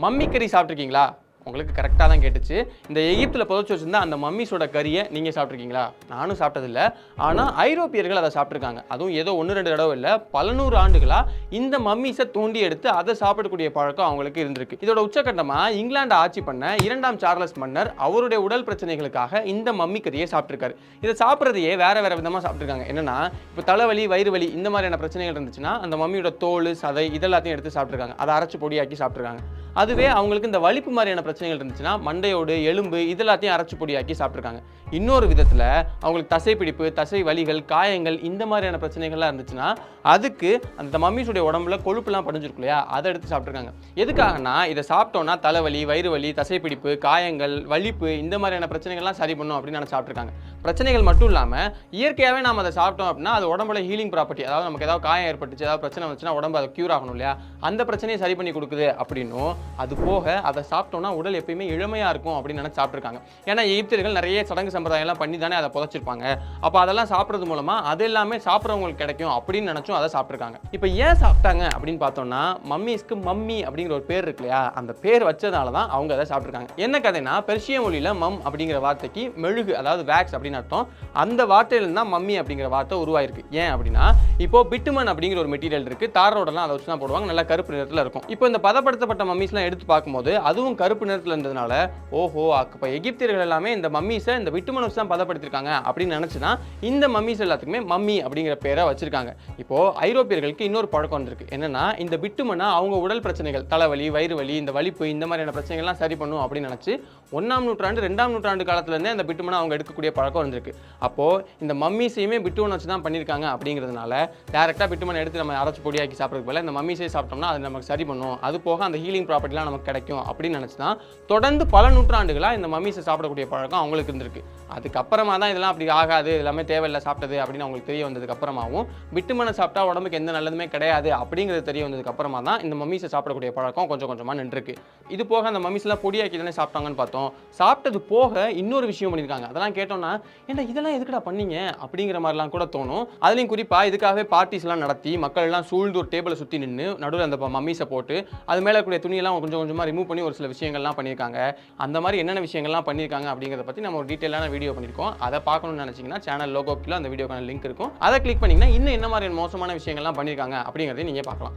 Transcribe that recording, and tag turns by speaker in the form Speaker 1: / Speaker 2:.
Speaker 1: Mummy கறி சாப்பிட்ருக்கீங்களா? உங்களுக்கு கரெக்டாக தான் கேட்டுச்சு. இந்த எகிப்தில் புதைச்சி வச்சிருந்தா அந்த மம்மிஸோட கறியை நீங்கள் சாப்பிட்ருக்கீங்களா? நானும் சாப்பிட்டதில்ல. ஆனால் ஐரோப்பியர்கள் அதை சாப்பிட்ருக்காங்க. அதுவும் ஏதோ 1-2 தடவை இல்லை, பல 100 ஆண்டுகளாக இந்த மம்மிஸை தோண்டி எடுத்து அதை சாப்பிடக்கூடிய பழக்கம் அவங்களுக்கு இருந்திருக்கு. இதோட உச்சக்கட்டமாக இங்கிலாந்து ஆட்சி பண்ண 2ஆம் சார்லஸ் மன்னர் அவருடைய உடல் பிரச்சனைகளுக்காக இந்த மம்மி கறியை சாப்பிட்ருக்காரு. இதை சாப்பிட்றதையே வேற வேற விதமாக சாப்பிட்ருக்காங்க. என்னன்னா, இப்போ தலைவலி, வயிறு வலி இந்த மாதிரியான பிரச்சனைகள் இருந்துச்சுன்னா அந்த மம்மியோட தோல், சதை இதெல்லாத்தையும் எடுத்து சாப்பிட்ருக்காங்க. அதை அரைச்சி பொடியாக்கி சாப்பிட்ருக்காங்க. அதுவே அவங்களுக்கு இந்த வலிப்பு மாதிரியான பிரச்சனைகள் இருந்துச்சுன்னா மண்டையோடு, எலும்பு இதெல்லாத்தையும் அரைச்சி பொடியாக்கி சாப்பிட்ருக்காங்க. இன்னொரு விதத்தில் அவங்களுக்கு தசைப்பிடிப்பு, தசை வலிகள், காயங்கள் இந்த மாதிரியான பிரச்சனைகள்லாம் இருந்துச்சுன்னா அதுக்கு அந்த மம்மிஸுடைய உடம்புல கொழுப்புலாம் படிஞ்சிருக்கு இல்லையா, அதை எடுத்து சாப்பிட்ருக்காங்க. எதுக்காகனா, இதை சாப்பிட்டோன்னா தலைவலி, வயிறு வலி, தசைப்பிடிப்பு, காயங்கள், வலிப்பு இந்த மாதிரியான பிரச்சனைகள்லாம் சரி பண்ணும் அப்படின்னு நினச்சி சாப்பிட்ருக்காங்க. பிரச்சனைகள் மட்டும் இல்லாமல் இயற்கையாகவே நாம் அதை சாப்பிட்டோம் அப்படின்னா அது உடம்புல ஹீலிங் ப்ராப்பர்ட்டி, அதாவது நமக்கு ஏதாவது காயம் ஏற்பட்டுச்சு, ஏதாவது பிரச்சனை வந்துச்சுன்னா உடம்பு அதை க்யூர் ஆகணும் இல்லையா, அந்த பிரச்சனையை சரி பண்ணி கொடுக்குது அப்படின்னும், அது போக அதை சாப்பிட்டோம்னா உடல் எப்பயுமே இளமையாக இருக்கும் அப்படின்னு நினச்சி சாப்பிட்ருக்காங்க. ஏன்னா எகிப்தியர்கள் நிறைய சடங்கு சம்பிரதாயம்லாம் பண்ணி தானே அதை புதைச்சிருப்பாங்க. அப்போ அதெல்லாம் சாப்பிட்றது மூலமாக அது எல்லாமே சாப்பிட்றவங்களுக்கு கிடைக்கும் அப்படின்னு நினச்சும் அதை சாப்பிட்ருக்காங்க. இப்போ ஏன் சாப்பிட்டாங்க அப்படின்னு பார்த்தோம்னா, மம்மிஸ்க்கு மம்மி அப்படிங்கிற ஒரு பேர் இருக்கு இல்லையா, அந்த பேர் வச்சதால தான் அவங்க அதை சாப்பிட்ருக்காங்க. என்ன கதைனா, பெர்ஷிய மொழியில் மம் அப்படிங்கிற வார்த்தைக்கு மெழுகு, அதாவது வேக்ஸ் அப்படின்னு அர்த்தம். அந்த வார்த்தையிலிருந்து தான் மம்மி அப்படிங்கிற வார்த்தை உருவாயிருக்கு. ஏன் அப்படின்னா, இப்போ பிட்டுமன் அப்படிங்கிற ஒரு மெட்டீரியல் இருக்குது, தார் ரோடெல்லாம் அதை வச்சு தான் போடுவாங்க, நல்லா கருப்பு நிறத்தில் இருக்கும். இப்போ இந்த பதப்படுத்தப்பட்ட மம்மிஸ்லாம் எடுத்து பார்க்கும்போது அதுவும் கருப்பு நிறத்தில் இருந்ததுனால, ஓஹோ அப்போ எகிப்தியர்கள் எல்லாமே இந்த மம்மிஸை இந்த பிட்டுமன் வச்சு தான் பதப்படுத்திருக்காங்க அப்படின்னு நினச்சி தான் இந்த மம்மிஸ் எல்லாத்துக்குமே மம்மி அப்படிங்கிற பேரை வச்சிருக்காங்க. இப்போ ஐரோப்பியர்களுக்கு இன்னொரு பழக்கம் வந்திருக்கு. என்னன்னா, இந்த பிட்டுமனை அவங்க உடல் பிரச்சனைகள், தலைவலி, வயிறு வலி, இந்த வலிப்பு இந்த மாதிரியான பிரச்சனைகள்லாம் சரி பண்ணும் அப்படின்னு நினச்சி 1ஆம் நூற்றாண்டு 2ஆம் நூற்றாண்டு காலத்துலேருந்தே அந்த பிட்டுமனை அவங்க எடுக்கக்கூடிய பழக்கம் வந்திருக்கு. அப்போ இந்த மம்மிஸையுமே பிட்டுமன் வச்சு தான் பண்ணியிருக்காங்க அப்படிங்கிறதுனால டேரெக்டாக பிட்டுமனை எடுத்து நம்ம அரைச்சி பொடியாக்கி சாப்பிட்றதுக்கு பதிலாக இந்த மம்மிஸை சாப்பிட்டோம்னா அது நமக்கு சரி பண்ணும், அது போக அந்த ஹீலிங் ப்ராப்பர்ட்டிலாம் நமக்கு கிடைக்கும் அப்படின்னு நினச்சி தான் தொடர்ந்து பல நூற்றாண்டுகளாக இந்த மம்மிஸை சாப்பிடக்கூடிய பழக்கம் அவங்களுக்கு இருந்திருக்கு. அதுக்கப்புறமா தான் இதெல்லாம் அப்படி ஆகாது, எல்லாமே தேவையில்லை சாப்பிட்டது அப்படின்னு அவங்களுக்கு தெரிய வந்ததுக்கு அப்புறமாவும், பிட்டுமனை சாப்பிட்டா உடம்புக்கு எந்த நல்லதுமே கிடையாது அப்படிங்கிறது தெரிய வந்ததுக்கு அப்புறமா தான் இந்த மம்மிஸை சாப்பிடக்கூடிய பழக்கம் கொஞ்சம் கொஞ்சமாக நின்றுருக்கு. இது போக அந்த மம்மிஸ்லாம் பொடியாக்கி தானே சாப்பிட்டாங்கன்னு பார்த்தோம். சாப்பிட்டது போக இன்னொரு விஷயம் பண்ணியிருக்காங்க. அதெல்லாம் கேட்டோம்னா, ஏன்னா இதெல்லாம் எதுக்குடா பண்ணீங்க அப்படிங்கிற மாதிரிலாம் கூட தோணும். அதுலேயும் குறிப்பாக இதுக்காகவே பார்ட்டிஸ்லாம் நடத்தி மக்கள் எல்லாம் சூழ்ந்து ஒரு டேபிளை சுற்றி நின்று நடுவில் அந்த மம்மிஸை போட்டு அது மேலே கூடிய துணியெல்லாம் கொஞ்சம் கொஞ்சமாக ரிமூவ் பண்ணி ஒரு சில விஷயங்கள்லாம் பண்ணியிருக்காங்க. அந்த மாதிரி என்னென்ன விஷயங்கள்லாம் பண்ணியிருக்காங்க அப்படிங்கிறத பற்றி நம்ம ஒரு டீட்டெயிலான வீடியோ பண்ணியிருக்கோம். அதை பார்க்கணும்னு நினச்சிங்கன்னா சேனல் லோகோக்கில் அந்த வீடியோக்கான லிங்க் இருக்கும். அதை கிளிக் பண்ணிங்கன்னா இன்னும் என்ன மாதிரி மோசமான விஷயங்கள்லாம் பண்ணியிருக்காங்க அப்படிங்கிறதையும் நீங்கள் பார்க்கலாம்.